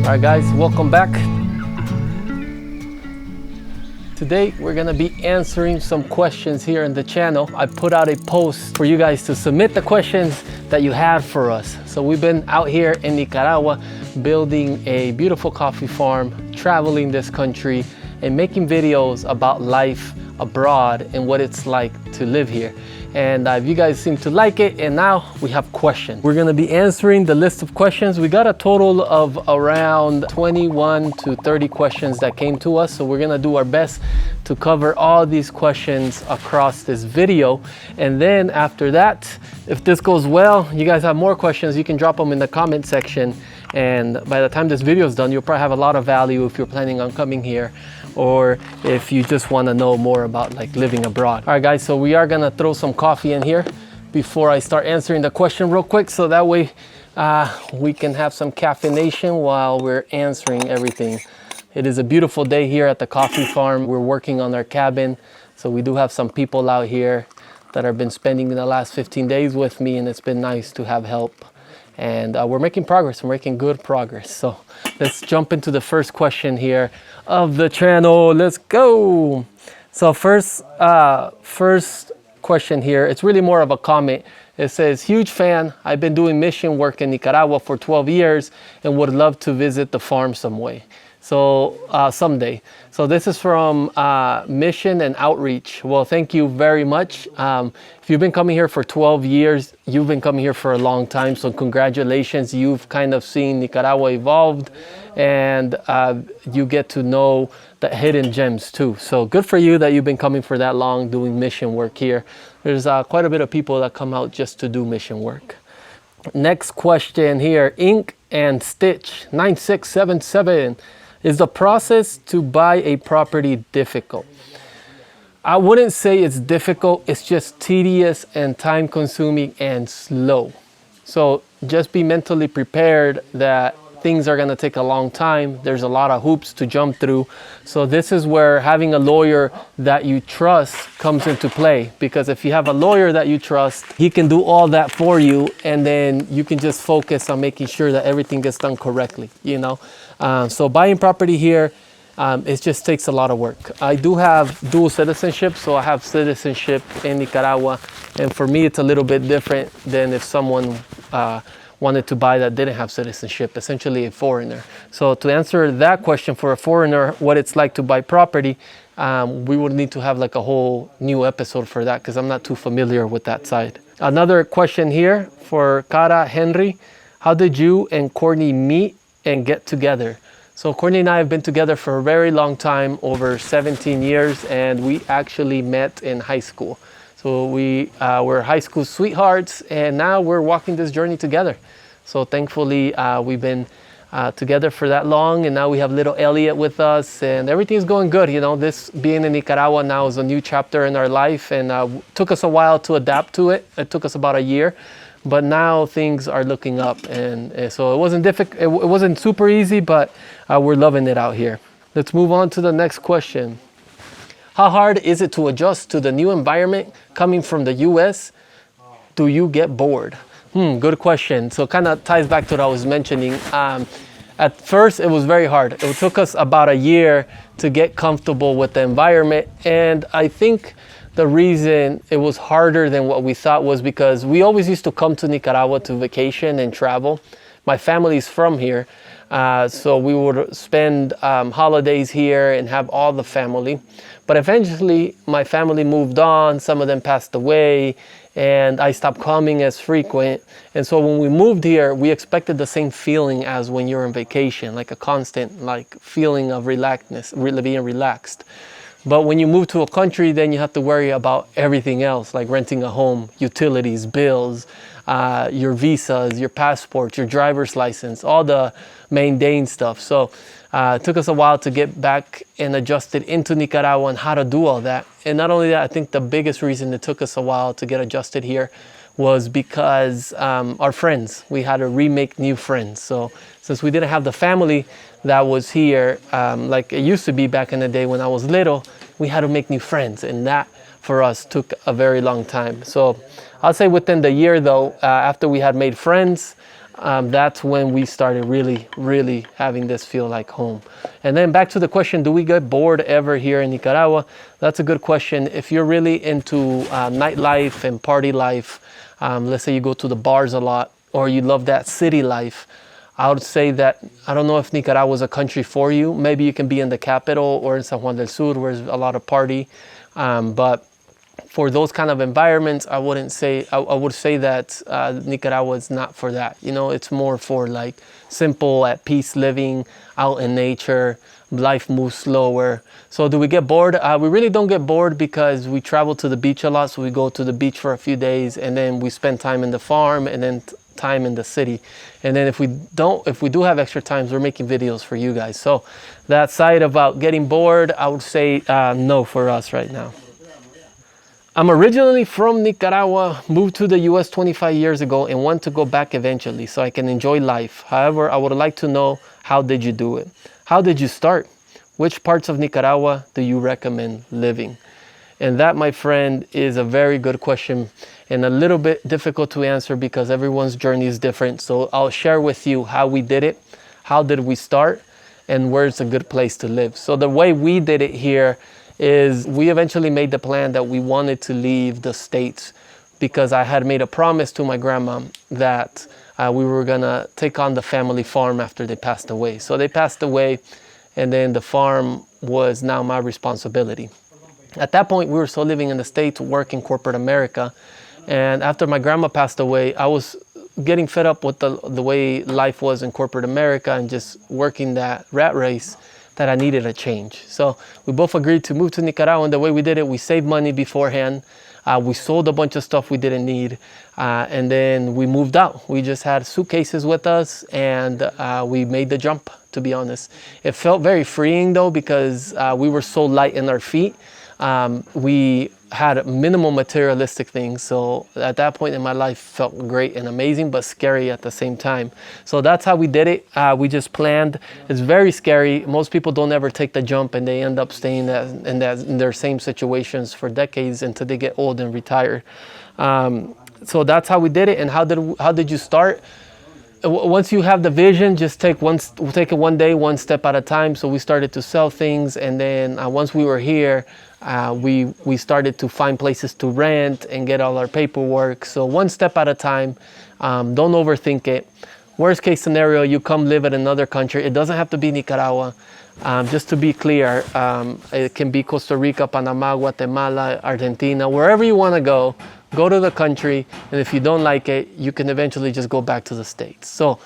Alright guys, welcome back. Today we're gonna be answering some questions here in the channel. I put out a post for you guys to submit the questions that you had for us. So we've been out here in Nicaragua building a beautiful coffee farm, traveling this country and making videos about life abroad and what it's like to live here. And you guys seem to like it, and now we have questions. We're gonna be answering the list of questions. We got a total of around 21 to 30 questions that came to us, so we're gonna do our best to cover all these questions across this video. And then after that, if this goes well, you guys have more questions, you can drop them in the comment section, and by the time this video is done, you'll probably have a lot of value if you're planning on coming here, or if you just want to know more about like living abroad. All right guys, so we are gonna throw some coffee in here before I start answering the question real quick, so that way we can have some caffeination while we're answering everything. It is a beautiful day here at the coffee farm. We're working on our cabin, so we do have some people out here that have been spending the last 15 days with me, and it's been nice to have help. And we're making progress, we're making good progress. So let's jump into the first question here of the channel. Let's go. So first question here, it's really more of a comment. It says, huge fan, I've been doing mission work in Nicaragua for 12 years and would love to visit the farm someday. So this is from Mission and Outreach. Well, thank you very much. If you've been coming here for 12 years, you've been coming here for a long time. So congratulations, you've kind of seen Nicaragua evolved, and you get to know the hidden gems too. So good for you that you've been coming for that long doing mission work here. There's quite a bit of people that come out just to do mission work. Next question here, Ink and Stitch 9677. Is the process to buy a property difficult? I wouldn't say it's difficult, it's just tedious and time consuming and slow. So just be mentally prepared that things are gonna take a long time. There's a lot of hoops to jump through. So this is where having a lawyer that you trust comes into play, because if you have a lawyer that you trust, he can do all that for you, and then you can just focus on making sure that everything gets done correctly, you know? So buying property here, it just takes a lot of work. I do have dual citizenship, so I have citizenship in Nicaragua, and for me it's a little bit different than if someone wanted to buy that didn't have citizenship, essentially a foreigner. So to answer that question for a foreigner, what it's like to buy property, we would need to have like a whole new episode for that, because I'm not too familiar with that side. Another question here for Cara Henry. How did you and Courtney meet and get together? So Courtney and I have been together for a very long time, over 17 years, and we actually met in high school. So we were high school sweethearts, and now we're walking this journey together. So thankfully, we've been together for that long, and now we have little Elliot with us, and everything's going good. You know, this being in Nicaragua now is a new chapter in our life, and took us a while to adapt to it. It took us about a year, but now things are looking up, and so it wasn't difficult. It wasn't super easy, but we're loving it out here. Let's move on to the next question. How hard is it to adjust to the new environment coming from the US? Do you get bored? Good question. So it kind of ties back to what I was mentioning. At first, it was very hard. It took us about a year to get comfortable with the environment. And I think the reason it was harder than what we thought was because we always used to come to Nicaragua to vacation and travel. My family's from here. So we would spend holidays here and have all the family. But eventually my family moved on, some of them passed away, and I stopped coming as frequent. And so when we moved here, we expected the same feeling as when you're on vacation, like a constant like feeling of relaxedness, really being relaxed. But when you move to a country, then you have to worry about everything else, like renting a home, utilities, bills, your visas, your passports, your driver's license, all the mundane stuff. So it took us a while to get back and adjusted into Nicaragua and how to do all that. And not only that, I think the biggest reason it took us a while to get adjusted here was because our friends, we had to remake new friends. So since we didn't have the family that was here, like it used to be back in the day when I was little, we had to make new friends, and that for us took a very long time. So I'll say within the year though, after we had made friends, that's when we started really having this feel like home. And then back to the question, do we get bored ever here in Nicaragua? That's a good question. If you're really into nightlife and party life, let's say you go to the bars a lot, or you love that city life, I would say that, I don't know if Nicaragua is a country for you. Maybe you can be in the capital or in San Juan del Sur, where there's a lot of party. But for those kind of environments, I would say that Nicaragua is not for that. You know, it's more for like simple, at peace living, out in nature. Life moves slower. So do we get bored? We really don't get bored because we travel to the beach a lot. So we go to the beach for a few days, and then we spend time in the farm, and then time in the city. And then if we do have extra times, we're making videos for you guys. So that side about getting bored, I would say no for us right now. I'm originally from Nicaragua, moved to the US 25 years ago, and want to go back eventually so I can enjoy life. However, I would like to know, how did you do it? How did you start? Which parts of Nicaragua do you recommend living? And that, my friend, is a very good question and a little bit difficult to answer because everyone's journey is different. So I'll share with you how we did it, how did we start, and where's a good place to live. So the way we did it here is we eventually made the plan that we wanted to leave the States because I had made a promise to my grandma that we were gonna take on the family farm after they passed away. So they passed away, and then the farm was now my responsibility. At that point, we were still living in the States, working corporate America. And after my grandma passed away, I was getting fed up with the way life was in corporate America and just working that rat race, that I needed a change. So we both agreed to move to Nicaragua, and the way we did it, we saved money beforehand. We sold a bunch of stuff we didn't need, and then we moved out. We just had suitcases with us, and we made the jump, to be honest. It felt very freeing though, because we were so light in our feet. We had minimal materialistic things, so at that point in my life felt great and amazing, but scary at the same time. So that's how we did it. We just planned. It's very scary. Most people don't ever take the jump, and they end up staying in their same situations for decades until they get old and retire. So that's how we did it. And how did you start? Once you have the vision, just take it one day, one step at a time. So we started to sell things, and then once we were here, we started to find places to rent and get all our paperwork. So one step at a time. Don't overthink it. Worst case scenario, you come live in another country. It doesn't have to be Nicaragua. Just to be clear, it can be Costa Rica, Panama, Guatemala, Argentina, wherever you want to go. Go to the country, and if you don't like it, you can eventually just go back to the States. So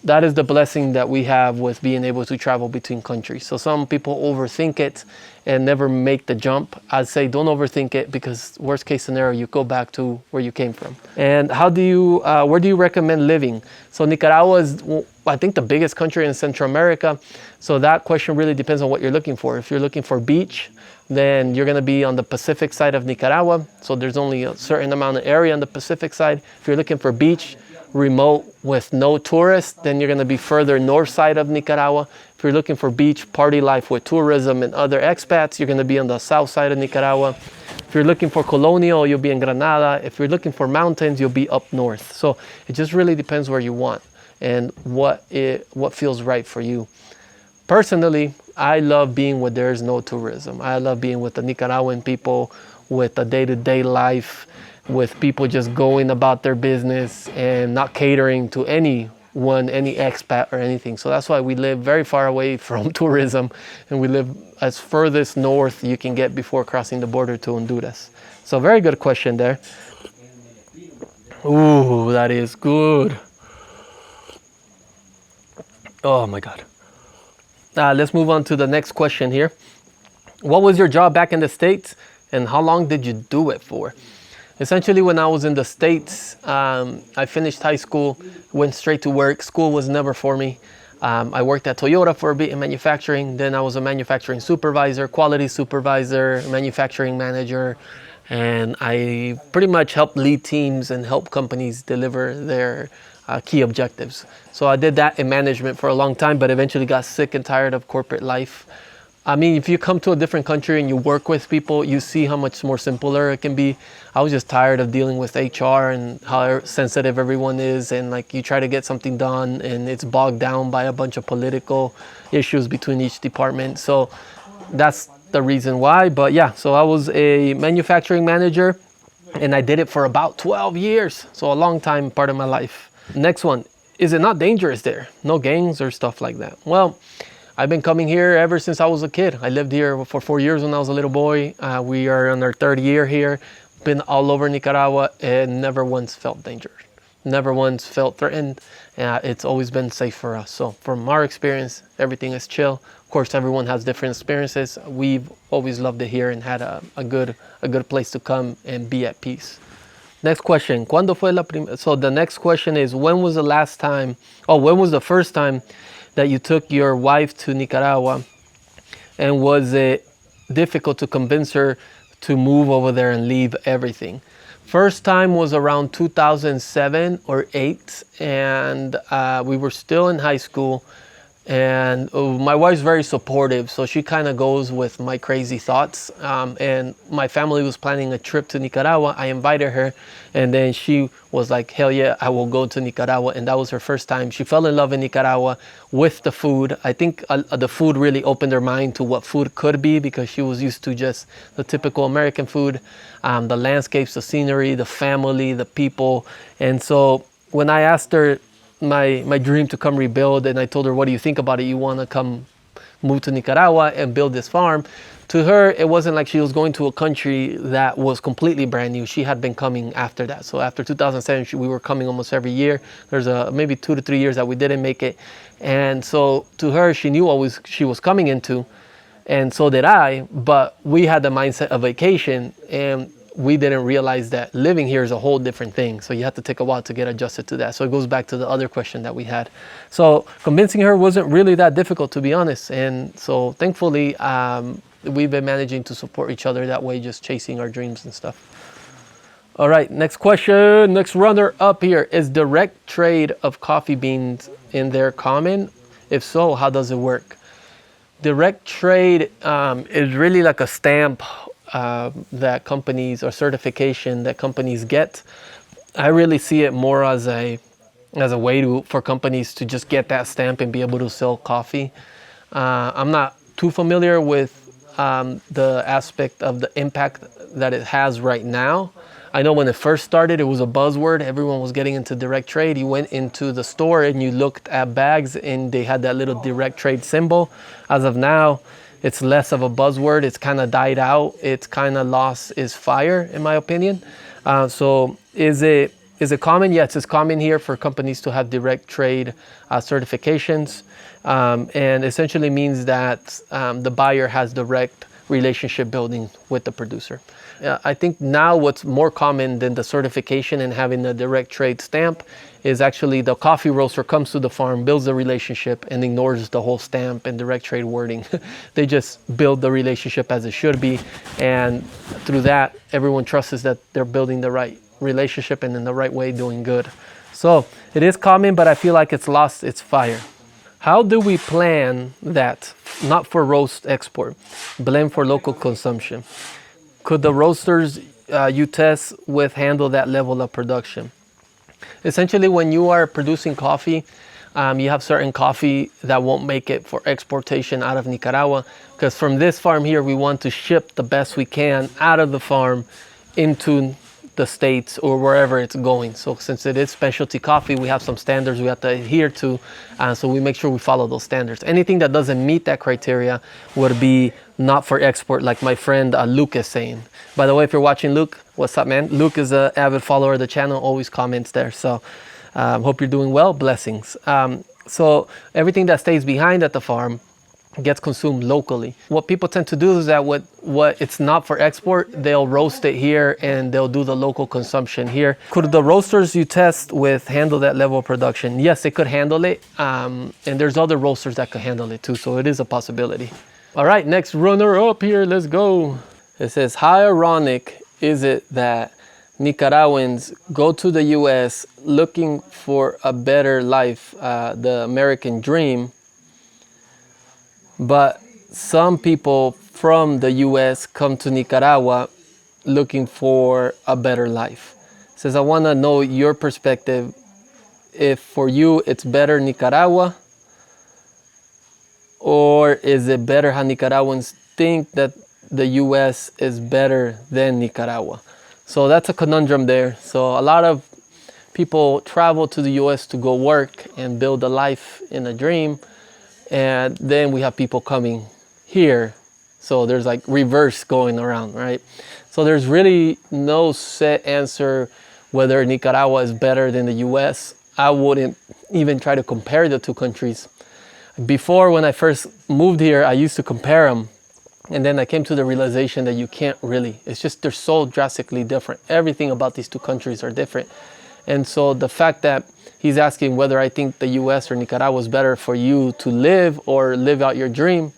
that is the blessing that we have with being able to travel between countries. So some people overthink it and never make the jump. I'd say don't overthink it, because worst case scenario, you go back to where you came from. And where do you recommend living? So Nicaragua is, I think, the biggest country in Central America. So that question really depends on what you're looking for. If you're looking for beach, then you're gonna be on the Pacific side of Nicaragua. So there's only a certain amount of area on the Pacific side. If you're looking for beach, remote with no tourists, then you're gonna be further north side of Nicaragua. If you're looking for beach, party life with tourism and other expats, you're gonna be on the south side of Nicaragua. If you're looking for colonial, you'll be in Granada. If you're looking for mountains, you'll be up north. So it just really depends where you want and what feels right for you. Personally, I love being where there's no tourism. I love being with the Nicaraguan people, with the day-to-day life, with people just going about their business and not catering to anyone, any expat or anything. So that's why we live very far away from tourism, and we live as furthest north you can get before crossing the border to Honduras. So very good question there. Ooh, that is good. Oh my God. Let's move on to the next question here. What was your job back in the States, and how long did you do it for? Essentially, when I was in the States, I finished high school, went straight to work. School was never for me. I worked at Toyota for a bit in manufacturing. Then I was a manufacturing supervisor, quality supervisor, manufacturing manager. And I pretty much helped lead teams and help companies deliver their key objectives. So I did that in management for a long time, but eventually got sick and tired of corporate life. I mean, if you come to a different country and you work with people, you see how much more simpler it can be. I was just tired of dealing with HR and how sensitive everyone is, and like you try to get something done and it's bogged down by a bunch of political issues between each department. So that's the reason why. But yeah, so I was a manufacturing manager and I did it for about 12 years. So a long time, part of my life. Next one, is it not dangerous there? No gangs or stuff like that? Well, I've been coming here ever since I was a kid. I lived here for 4 years when I was a little boy. We are in our third year here. Been all over Nicaragua and never once felt danger. Never once felt threatened. It's always been safe for us. So from our experience, everything is chill. Of course, everyone has different experiences. We've always loved it here and had a good place to come and be at peace. Next question. ¿Cuándo fue la So the next question is, when was the first time that you took your wife to Nicaragua, and was it difficult to convince her to move over there and leave everything? First time was around 2007 or 8, and we were still in high school. And my wife's very supportive, so she kind of goes with my crazy thoughts. And my family was planning a trip to Nicaragua. I invited her, and then she was like, hell yeah, I will go to Nicaragua. And that was her first time. She fell in love in Nicaragua with the food. I think the food really opened her mind to what food could be, because she was used to just the typical American food, the landscapes, the scenery, the family, the people. And so when I asked her my dream to come rebuild, and I told her, what do you think about it? You want to come move to Nicaragua and build this farm? To her, it wasn't like she was going to a country that was completely brand new. She had been coming after that. So after 2007, we were coming almost every year. There's maybe 2 to 3 years that we didn't make it. And so to her, she knew what she was coming into, and so did I, but we had the mindset of vacation, and we didn't realize that living here is a whole different thing. So you have to take a while to get adjusted to that. So it goes back to the other question that we had. So convincing her wasn't really that difficult, to be honest. And so thankfully, we've been managing to support each other that way, just chasing our dreams and stuff. All right, next question. Next runner up here. Is direct trade of coffee beans in there common? If so, how does it work? Direct trade is really like a stamp that companies, or certification that companies get. I really see it more as a way for companies to just get that stamp and be able to sell coffee. I'm not too familiar with the aspect of the impact that it has right now. I know when it first started, it was a buzzword. Everyone was getting into direct trade. You went into the store and you looked at bags and they had that little direct trade symbol. As of now, it's less of a buzzword. It's kind of died out. It's kind of lost its fire, in my opinion. So is it common? Yes, it's common here for companies to have direct trade certifications. And essentially means that the buyer has direct relationship building with the producer. I think now what's more common than the certification and having the direct trade stamp is actually the coffee roaster comes to the farm, builds a relationship, and ignores the whole stamp and direct trade wording. They just build the relationship as it should be. And through that, everyone trusts that they're building the right relationship and in the right way, doing good. So it is common, but I feel like it's lost its fire. How do we plan that? Not for roast export, blend for local consumption. Could the roasters you test with handle that level of production? Essentially, when you are producing coffee, you have certain coffee that won't make it for exportation out of Nicaragua, because from this farm here, we want to ship the best we can out of the farm into the States or wherever it's going. So since it is specialty coffee, we have some standards we have to adhere to. So we make sure we follow those standards. Anything that doesn't meet that criteria would be not for export, like my friend Luke is saying. By the way, if you're watching, Luke, what's up, man? Luke is an avid follower of the channel, always comments there. So hope you're doing well. Blessings. So everything that stays behind at the farm gets consumed locally. What people tend to do is that what it's not for export, they'll roast it here and they'll do the local consumption here. Could the roasters you test with handle that level of production? Yes, they could handle it. And there's other roasters that could handle it too. So it is a possibility. All right, next runner up here, let's go. It says, how ironic is it that Nicaraguans go to the US looking for a better life, the American dream, but some people from the US come to Nicaragua looking for a better life. Says, I want to know your perspective. If for you it's better Nicaragua, or is it better how Nicaraguans think that the US is better than Nicaragua? So that's a conundrum there. So a lot of people travel to the US to go work and build a life in a dream. And then we have people coming here. So there's like reverse going around, right? So there's really no set answer whether Nicaragua is better than the US. I wouldn't even try to compare the two countries. Before, when I first moved here, I used to compare them. And then I came to the realization that you can't really. It's just they're so drastically different. Everything about these two countries are different. And so the fact that he's asking whether I think the US or Nicaragua is better for you to live or live out your dream,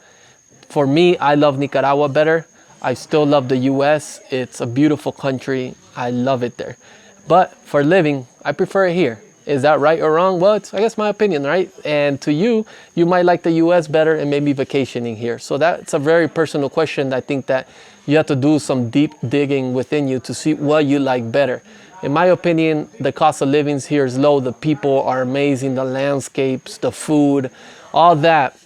for me, I love Nicaragua better. I still love the US. It's a beautiful country. I love it there. But for living, I prefer it here. Is that right or wrong? Well, it's, I guess, my opinion, right? And to you, you might like the US better and maybe vacationing here. So that's a very personal question. I think that you have to do some deep digging within you to see what you like better. In my opinion, the cost of living here is low. The people are amazing. The landscapes, the food, all that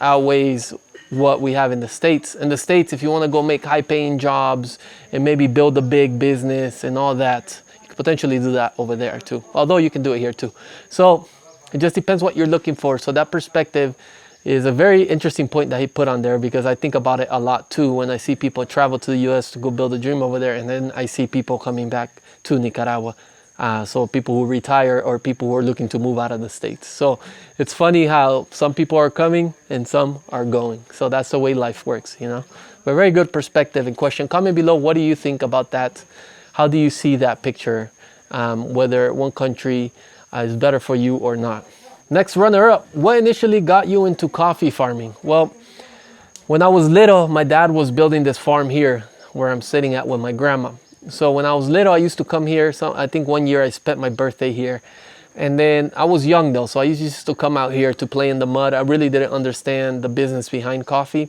outweighs what we have in the States. In the States, if you want to go make high-paying jobs and maybe build a big business and all that, you could potentially do that over there too. Although you can do it here too. So it just depends what you're looking for. So that perspective is a very interesting point that he put on there, because I think about it a lot too when I see people travel to the US to go build a dream over there, and then I see people coming back to Nicaragua. So people who retire or people who are looking to move out of the States. So it's funny how some people are coming and some are going. So that's the way life works, you know. But very good perspective and question. Comment below, what do you think about that? How do you see that picture? Whether one country is better for you or not. Next runner-up, what initially got you into coffee farming? Well, when I was little, my dad was building this farm here where I'm sitting at with my grandma. So when I was little, I used to come here. So I think one year I spent my birthday here. And then I was young though, so I used to come out here to play in the mud. I really didn't understand the business behind coffee,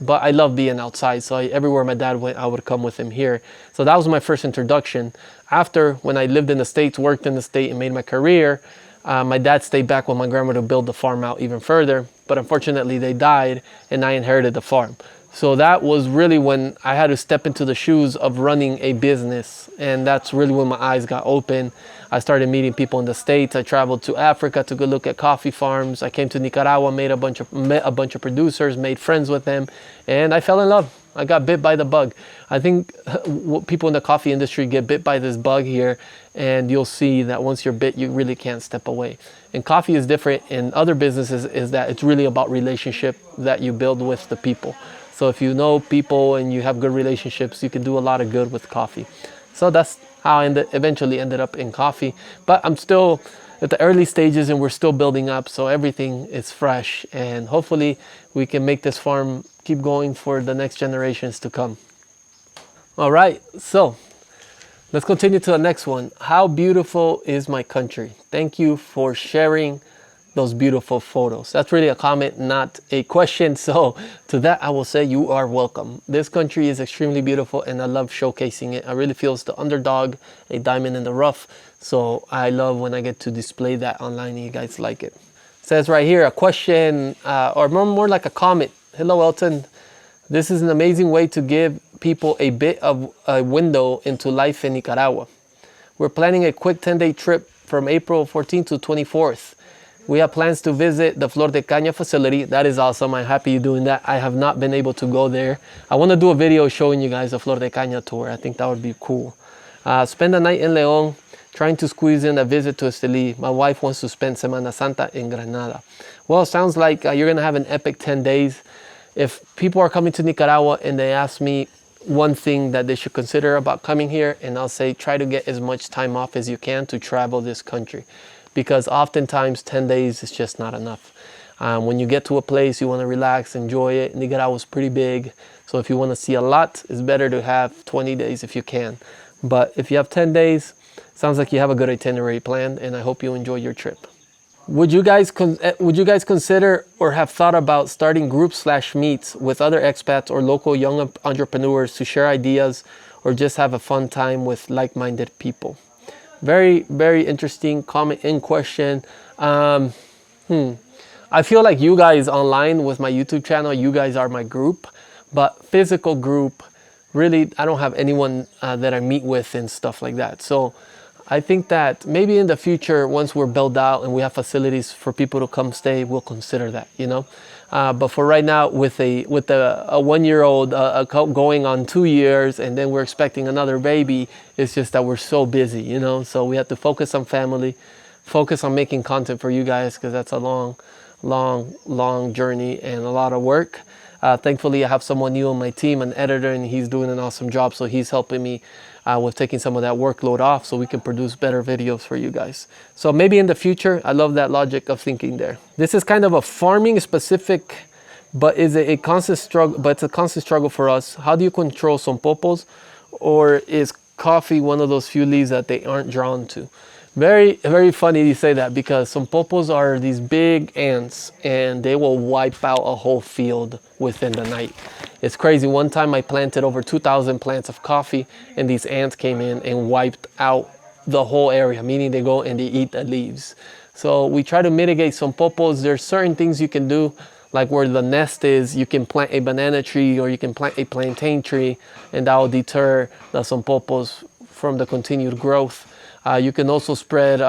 but I love being outside. So everywhere my dad went, I would come with him here. So that was my first introduction. After, when I lived in the States, worked in the state and made my career, my dad stayed back with my grandma to build the farm out even further. But unfortunately they died and I inherited the farm. So that was really when I had to step into the shoes of running a business. And that's really when my eyes got open. I started meeting people in the States. I traveled to Africa to go look at coffee farms. I came to Nicaragua, met a bunch of producers, made friends with them, and I fell in love. I got bit by the bug. I think people in the coffee industry get bit by this bug here, and you'll see that once you're bit, you really can't step away. And coffee is different in other businesses, is that it's really about relationship that you build with the people. So if you know people and you have good relationships, you can do a lot of good with coffee. So that's how I eventually ended up in coffee. But I'm still at the early stages and we're still building up. So everything is fresh. And hopefully we can make this farm keep going for the next generations to come. All right, so let's continue to the next one. How beautiful is my country? Thank you for sharing those beautiful photos. That's really a comment, not a question. So to that, I will say you are welcome. This country is extremely beautiful and I love showcasing it. I really feel it's the underdog, a diamond in the rough. So I love when I get to display that online and you guys like it. It says right here, a question or more like a comment. Hello, Elton. This is an amazing way to give people a bit of a window into life in Nicaragua. We're planning a quick 10-day trip from April 14th to 24th. We have plans to visit the Flor de Caña facility. That is awesome. I'm happy you're doing that. I have not been able to go there. I want to do a video showing you guys the Flor de Caña tour. I think that would be cool. Spend a night in León, trying to squeeze in a visit to Estelí. My wife wants to spend Semana Santa in Granada. Well, sounds like you're going to have an epic 10 days. If people are coming to Nicaragua and they ask me one thing that they should consider about coming here, and I'll say try to get as much time off as you can to travel this country. Because oftentimes 10 days is just not enough. When you get to a place, you want to relax, enjoy it. Nicaragua is pretty big. So if you want to see a lot, it's better to have 20 days if you can. But if you have 10 days, sounds like you have a good itinerary planned, and I hope you enjoy your trip. Would you guys consider or have thought about starting groups/meets with other expats or local young entrepreneurs to share ideas or just have a fun time with like-minded people? Very, very interesting comment and question. I feel like you guys online with my YouTube channel, you guys are my group, but physical group, really, I don't have anyone that I meet with and stuff like that. So I think that maybe in the future, once we're built out and we have facilities for people to come stay, we'll consider that, you know. But for right now, with a 1-year-old going on 2 years, and then we're expecting another baby, it's just that we're so busy, you know. So we have to focus on family, focus on making content for you guys, because that's a long journey and a lot of work. Thankfully, I have someone new on my team, an editor, and he's doing an awesome job. So he's helping me with taking some of that workload off so we can produce better videos for you guys. So maybe in the future, I love that logic of thinking there. This is kind of a farming specific, but is a constant struggle, but it's a constant struggle for us. How do you control Sopos, or is coffee one of those few leaves that they aren't drawn to? Very, very funny you say that, because Sopos are these big ants and they will wipe out a whole field within the night. It's crazy. One time I planted over 2,000 plants of coffee and these ants came in and wiped out the whole area, meaning they go and they eat the leaves. So we try to mitigate Sopos. There's certain things you can do, like where the nest is, you can plant a banana tree or you can plant a plantain tree, and that will deter the Sopos from the continued growth. You can also spread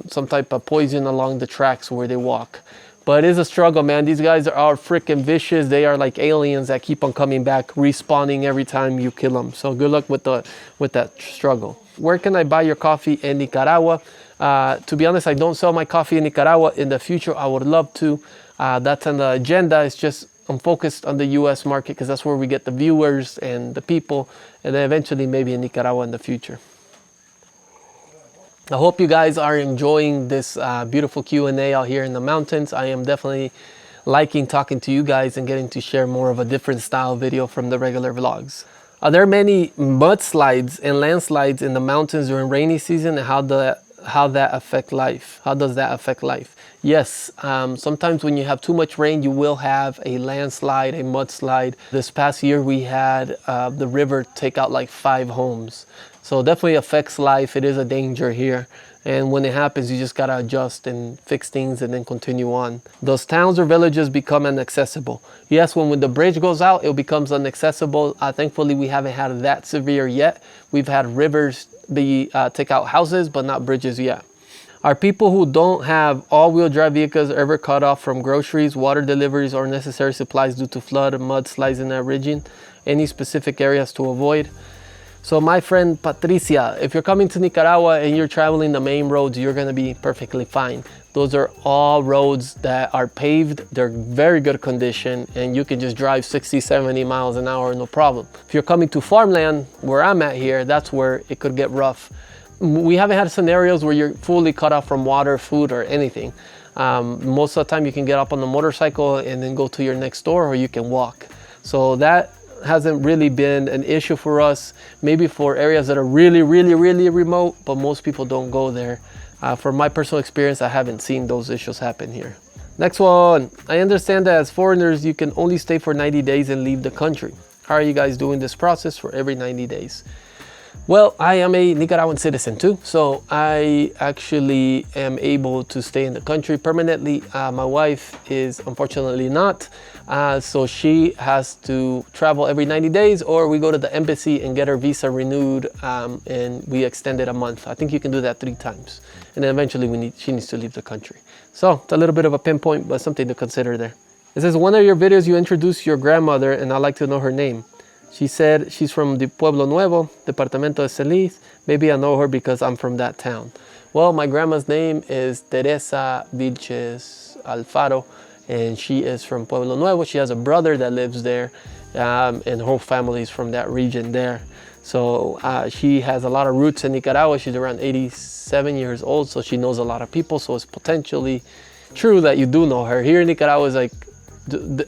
some type of poison along the tracks where they walk. But it is a struggle, man. These guys are freaking vicious. They are like aliens that keep on coming back, respawning every time you kill them. So good luck with that struggle. Where can I buy your coffee in Nicaragua? To be honest, I don't sell my coffee in Nicaragua. In the future, I would love to. That's on the agenda. It's just I'm focused on the U.S. market because that's where we get the viewers and the people, and then eventually maybe in Nicaragua in the future. I hope you guys are enjoying this beautiful Q&A out here in the mountains. I am definitely liking talking to you guys and getting to share more of a different style video from the regular vlogs. Are there many mudslides and landslides in the mountains during rainy season, and how that affect life? How does that affect life? Yes, sometimes when you have too much rain, you will have a landslide, a mudslide. This past year, we had the river take out like 5 homes. So it definitely affects life. It is a danger here. And when it happens, you just gotta adjust and fix things and then continue on. Those towns or villages become inaccessible. Yes, when the bridge goes out, it becomes inaccessible. Thankfully, we haven't had that severe yet. We've had rivers take out houses, but not bridges yet. Are people who don't have all-wheel drive vehicles ever cut off from groceries, water deliveries, or necessary supplies due to flood and mudslides in that region? Any specific areas to avoid? So my friend Patricia, if you're coming to Nicaragua and you're traveling the main roads, you're gonna be perfectly fine. Those are all roads that are paved. They're very good condition and you can just drive 60, 70 miles an hour, no problem. If you're coming to farmland, where I'm at here, that's where it could get rough. We haven't had scenarios where you're fully cut off from water, food, or anything. Most of the time you can get up on the motorcycle and then go to your next door, or you can walk. So that hasn't really been an issue for us. Maybe for areas that are really remote, but most people don't go there. From my personal experience, I haven't seen those issues happen here. Next one. I understand that as foreigners, you can only stay for 90 days and leave the country. How are you guys doing this process for every 90 days? Well, I am a Nicaraguan citizen too, so I actually am able to stay in the country permanently. My wife is unfortunately not, so she has to travel every 90 days, or we go to the embassy and get her visa renewed, and we extend it a month. I think you can do that 3 times, and then eventually she needs to leave the country. So it's a little bit of a pinpoint, but something to consider there. It says, one of your videos you introduced your grandmother, and I'd like to know her name. She said she's from the Pueblo Nuevo, Departamento de Celis. Maybe I know her because I'm from that town. Well, my grandma's name is Teresa Vilches Alfaro, and she is from Pueblo Nuevo. She has a brother that lives there, and her whole family is from that region there. So she has a lot of roots in Nicaragua. She's around 87 years old, so she knows a lot of people. So it's potentially true that you do know her. Here in Nicaragua is like,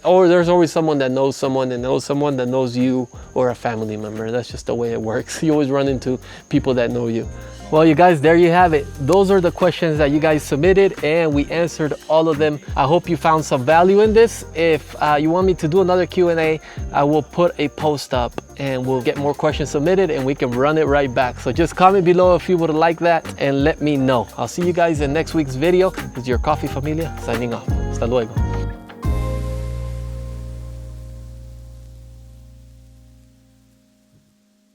or there's always someone that knows someone that knows you, or a family member. That's just the way it works. You always run into people that know you. Well, you guys, there you have it. Those are the questions that you guys submitted and we answered all of them. I hope you found some value in this. If you want me to do another Q&A, I will put a post up and we'll get more questions submitted and we can run it right back. So just comment below if you would like that and let me know. I'll see you guys in next week's video. This is your Coffee Familia signing off. Hasta luego.